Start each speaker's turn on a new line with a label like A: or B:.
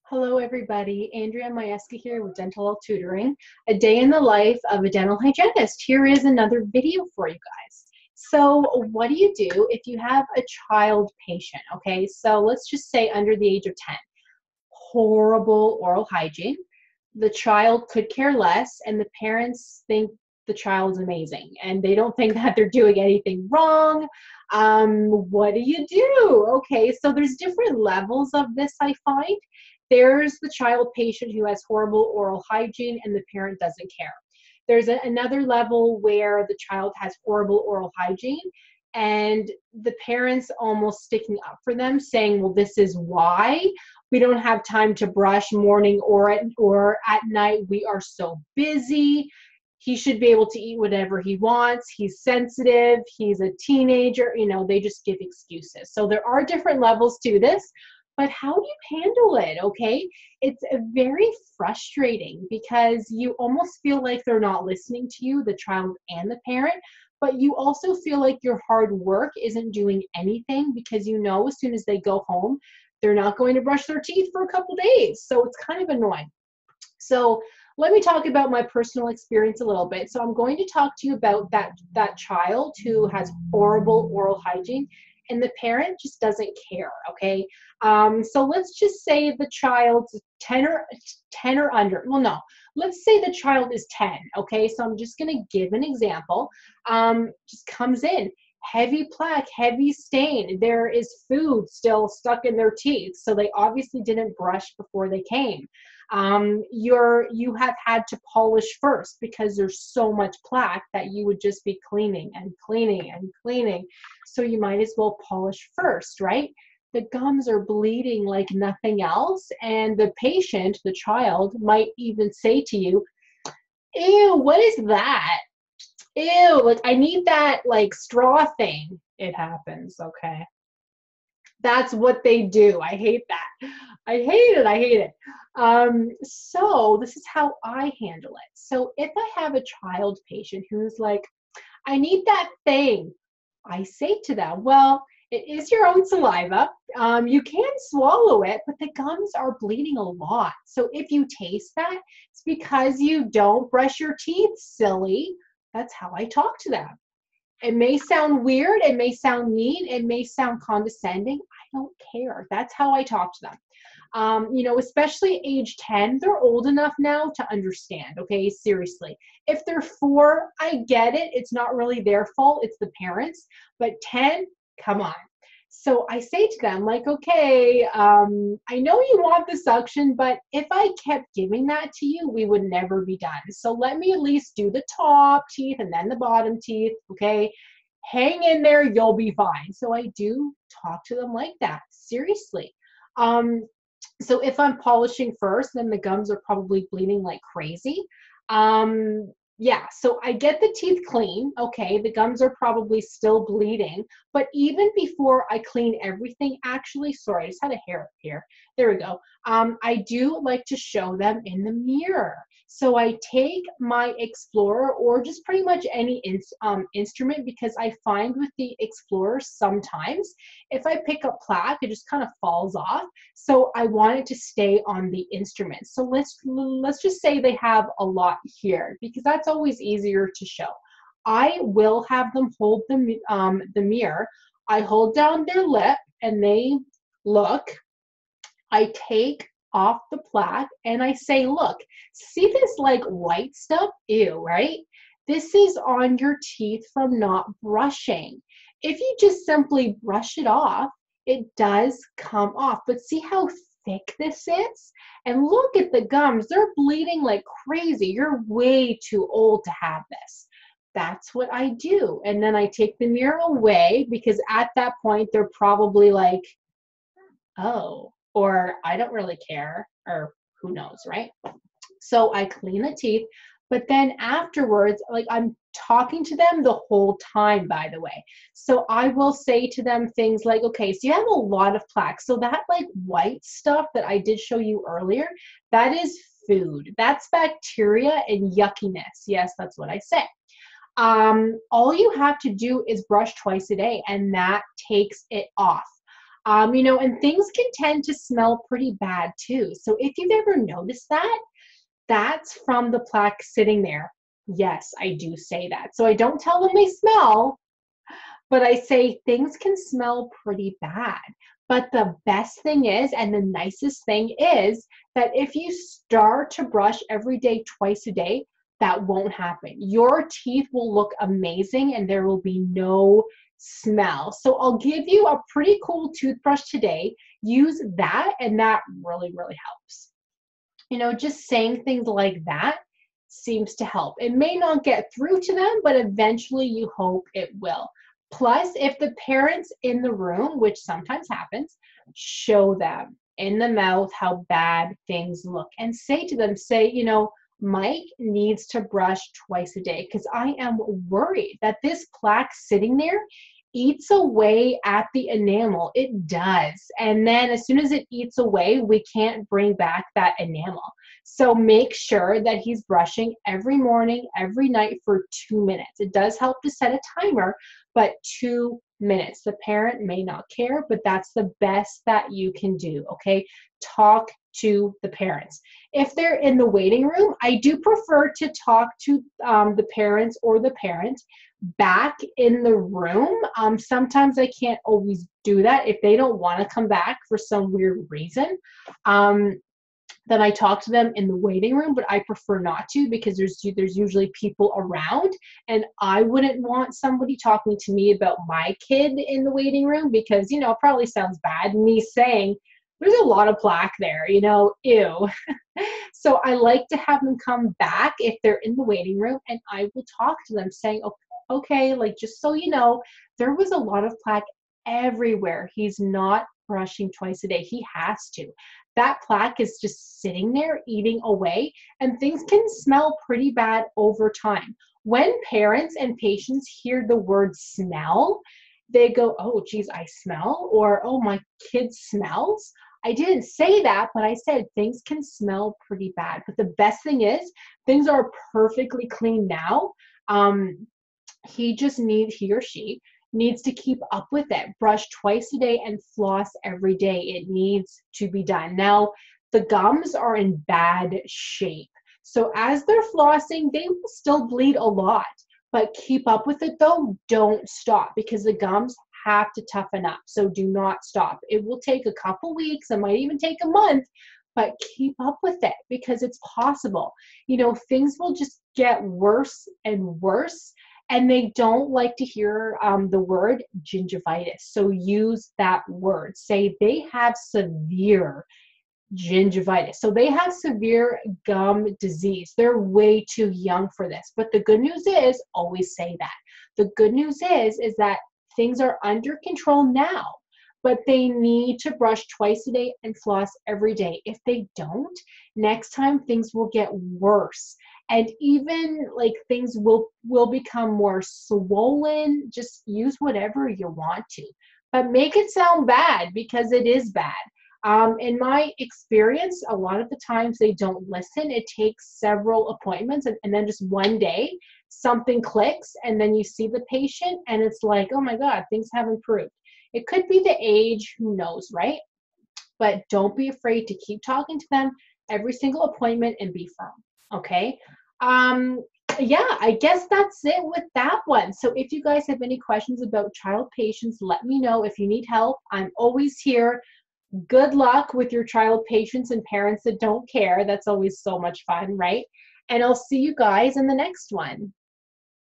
A: Hello everybody, Andrea Twarowski here with Dentalelle Tutoring, a day in the life of a dental hygienist. Here is another video for you guys. So what do you do if you have a child patient, okay? So let's just say under the age of 10. Horrible oral hygiene. The child could care less and the parents think the child's amazing and they don't think that they're doing anything wrong. What do you do? Okay, so there's different levels of this, I find. There's the child patient who has horrible oral hygiene and the parent doesn't care. There's another level where the child has horrible oral hygiene and the parents almost sticking up for them, saying, well, this is why. We don't have time to brush morning or at night. We are so busy. He should be able to eat whatever he wants. He's sensitive. He's a teenager. You know, they just give excuses. So there are different levels to this. But how do you handle it, okay? It's very frustrating because you almost feel like they're not listening to you, the child and the parent, but you also feel like your hard work isn't doing anything because you know as soon as they go home, they're not going to brush their teeth for a couple days. So it's kind of annoying. So let me talk about my personal experience a little bit. So I'm going to talk to you about that child who has horrible oral hygiene and the parent just doesn't care, okay? So let's just say the child's 10 or under. Well, no, let's say the child is 10, okay? So I'm just gonna give an example. Just comes in, heavy plaque, heavy stain. There is food still stuck in their teeth, so they obviously didn't brush before they came. You have had to polish first because there's so much plaque that you would just be cleaning and cleaning and cleaning. So you might as well polish first, right? The gums are bleeding like nothing else, and the patient, the child, might even say to you, ew, what is that? Ew, like I need that like straw thing. It happens, okay? That's what they do. I hate that. I hate it. I hate it. So this is how I handle it. So if I have a child patient who's like, I need that thing, I say to them, well, it is your own saliva. You can swallow it, but the gums are bleeding a lot. So if you taste that, it's because you don't brush your teeth, silly. That's how I talk to them. It may sound weird, it may sound mean, it may sound condescending. I don't care. That's how I talk to them. You know, especially age 10, they're old enough now to understand, okay? Seriously. If they're 4, I get it. It's not really their fault, it's the parents. But 10, come on. So I say to them, like, okay, I know you want the suction, but if I kept giving that to you, we would never be done. So let me at least do the top teeth and then the bottom teeth, okay? Hang in there, you'll be fine. So I do talk to them like that, seriously. So if I'm polishing first, then the gums are probably bleeding like crazy. Yeah, so I get the teeth clean. Okay, the gums are probably still bleeding, but even before I clean everything, actually, sorry, I just had a hair up here. There we go. I do like to show them in the mirror. So I take my Explorer or just pretty much any instrument because I find with the Explorer sometimes if I pick up plaque, it just kind of falls off. So I want it to stay on the instrument. So let's just say they have a lot here because that's always easier to show. I will have them hold the mirror. I hold down their lip and they look. I take off the plaque and I say, look, see this like white stuff? Ew, right? This is on your teeth from not brushing. If you just simply brush it off, it does come off. But see how thick this is? And look at the gums. They're bleeding like crazy. You're way too old to have this. That's what I do. And then I take the mirror away because at that point, they're probably like, oh, or I don't really care, or who knows, right? So I clean the teeth, but then afterwards, like I'm talking to them the whole time, by the way. So I will say to them things like, okay, so you have a lot of plaque. So that like white stuff that I did show you earlier, that is food. That's bacteria and yuckiness. Yes, that's what I say. All you have to do is brush twice a day and that takes it off. You know, and things can tend to smell pretty bad too. So if you've ever noticed that, that's from the plaque sitting there. Yes, I do say that. So I don't tell them they smell, but I say things can smell pretty bad. But the best thing is, and the nicest thing is, that if you start to brush every day, twice a day, that won't happen. Your teeth will look amazing and there will be no smell. So I'll give you a pretty cool toothbrush today. Use that, and that really, really helps. You know, just saying things like that seems to help. It may not get through to them, but eventually you hope it will. Plus, if the parents in the room, which sometimes happens, show them in the mouth how bad things look and say to them, say, you know, Mike needs to brush twice a day because I am worried that this plaque sitting there eats away at the enamel. It does. And then as soon as it eats away, we can't bring back that enamel. So make sure that he's brushing every morning, every night for 2 minutes. It does help to set a timer, but 2 minutes. The parent may not care, but that's the best that you can do, okay? Talk to the parents. If they're in the waiting room, I do prefer to talk to the parents or the parent back in the room. Sometimes I can't always do that if they don't want to come back for some weird reason. Then I talk to them in the waiting room, but I prefer not to because there's usually people around, and I wouldn't want somebody talking to me about my kid in the waiting room because, you know, it probably sounds bad, me saying, there's a lot of plaque there, you know, ew. So I like to have them come back if they're in the waiting room, and I will talk to them saying, okay, like, just so you know, there was a lot of plaque everywhere. He's not brushing twice a day. He has to. That plaque is just sitting there eating away, and things can smell pretty bad over time. When parents and patients hear the word smell, they go, oh, geez, I smell, or oh, my kid smells. I didn't say that, but I said things can smell pretty bad. But the best thing is things are perfectly clean now. He or she needs to keep up with it. Brush twice a day and floss every day. It needs to be done. Now, the gums are in bad shape. So as they're flossing, they will still bleed a lot. But keep up with it though. Don't stop because the gums have to toughen up. So do not stop. It will take a couple weeks. It might even take a month. But keep up with it because it's possible. You know, things will just get worse and worse. And they don't like to hear the word gingivitis. So use that word. Say they have severe gingivitis. So they have severe gum disease. They're way too young for this. But the good news is, always say that. The good news is that things are under control now, but they need to brush twice a day and floss every day. If they don't, next time things will get worse. And even like things will become more swollen. Just use whatever you want to. But make it sound bad because it is bad. In my experience, a lot of the times they don't listen. It takes several appointments and then just one day something clicks and then you see the patient and it's like, oh my God, things have improved. It could be the age, who knows, right? But don't be afraid to keep talking to them every single appointment and be firm, okay? Yeah, I guess that's it with that one. So if you guys have any questions about child patients, let me know. If you need help, I'm always here. Good luck with your child patients and parents that don't care. That's always so much fun, right? And I'll see you guys in the next one.